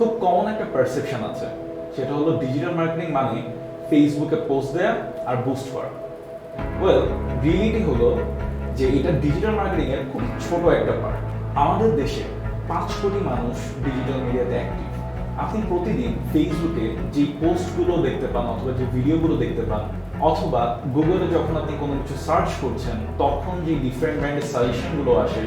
খুব কমন একটা পারসেপশন আছে, সেটা হলো ডিজিটাল মার্কেটিং মানে ফেসবুকে পোস্ট দেয়া আর বুস্ট করা। ওয়েল, রিয়েলিটি হলো যে এটা ডিজিটাল মার্কেটিং এর খুব ছোট একটা পার্ট। আমাদের দেশে 5 কোটি মানুষ ডিজিটাল মিডিয়াতে অ্যাক্টিভ। আপনি প্রতিদিন ফেসবুকে যে পোস্টগুলো দেখতে পান অথবা যে ভিডিওগুলো দেখতে পান, অথবা গুগলে যখন আপনি কোনো কিছু সার্চ করছেন তখন যে ডিফারেন্ট ব্র্যান্ডের সাজেশনগুলো আসে,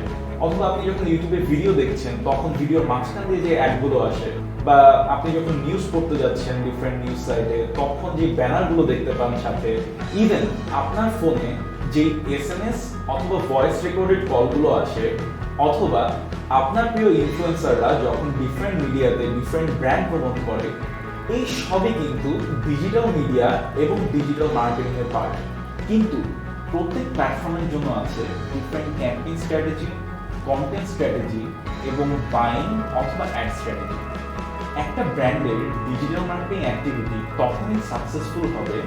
অথবা আপনি যখন ইউটিউবে ভিডিও দেখছেন তখন ভিডিওর মাঝখান দিয়ে যে অ্যাডগুলো আসে, বা আপনি যখন নিউজ পড়তে যাচ্ছেন ডিফারেন্ট নিউজ সাইটে তখন যে ব্যানারগুলো দেখতে পান, সাথে ইভেন আপনার ফোনে যে এসএমএস অথবা ভয়েস রেকর্ডেড কলগুলো আসে, অথবা আপনার প্রিয় ইনফ্লুয়েন্সাররা যখন ডিফারেন্ট মিডিয়াতে ডিফারেন্ট ব্র্যান্ড প্রমোট করে, এই সবই কিন্তু ডিজিটাল মিডিয়া এবং ডিজিটাল মার্কেটিং এর পার্ট। কিন্তু প্রত্যেক প্ল্যাটফর্মের জন্য আছে different campaign strategy, content strategy এবং বাইং অথবা অ্যাড স্ট্র্যাটেজি। একটা ব্র্যান্ডের ডিজিটাল মার্কেটিং অ্যাক্টিভিটি তখনই সাকসেসফুল হবে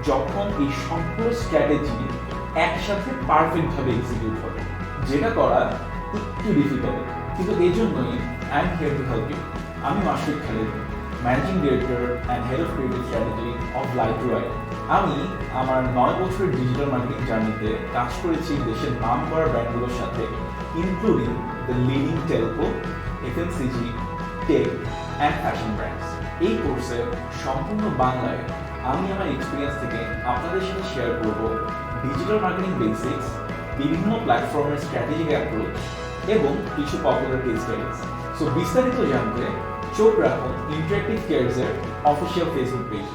যখন এই সবগুলো স্ট্র্যাটেজি একসাথে পারফেক্টভাবে এক্সিকিউট হবে, যেটা করা একটু ডিফিকাল্ট, কিন্তু এই জন্যই I am here to help you. আমি Masud Khalid, managing director and head of creative strategy of Light to Right. আমি আমার 9 বছরের ডিজিটাল মার্কেটিং জার্নিতে কাজ করেছি দেশের নাম করা ব্র্যান্ডগুলোর সাথে, including the leading telco, FMCG, tech and fashion brands. এই কোর্সে সম্পূর্ণ বাংলায় আমি আমার এক্সপিরিয়েন্স থেকে আপনাদের সাথে শেয়ার করব ডিজিটাল মার্কেটিং বেসিক্স, বিভিন্ন প্ল্যাটফর্মের স্ট্র্যাটেজিক অ্যাপ্রোচ এবং কিছু পপুলার কেস স্টাডিজ। সো বিস্তারিত জানতে চোখ রাখুন ইন্টারেক্টিভ কেয়ারসের অফিসিয়াল ফেসবুক পেজে।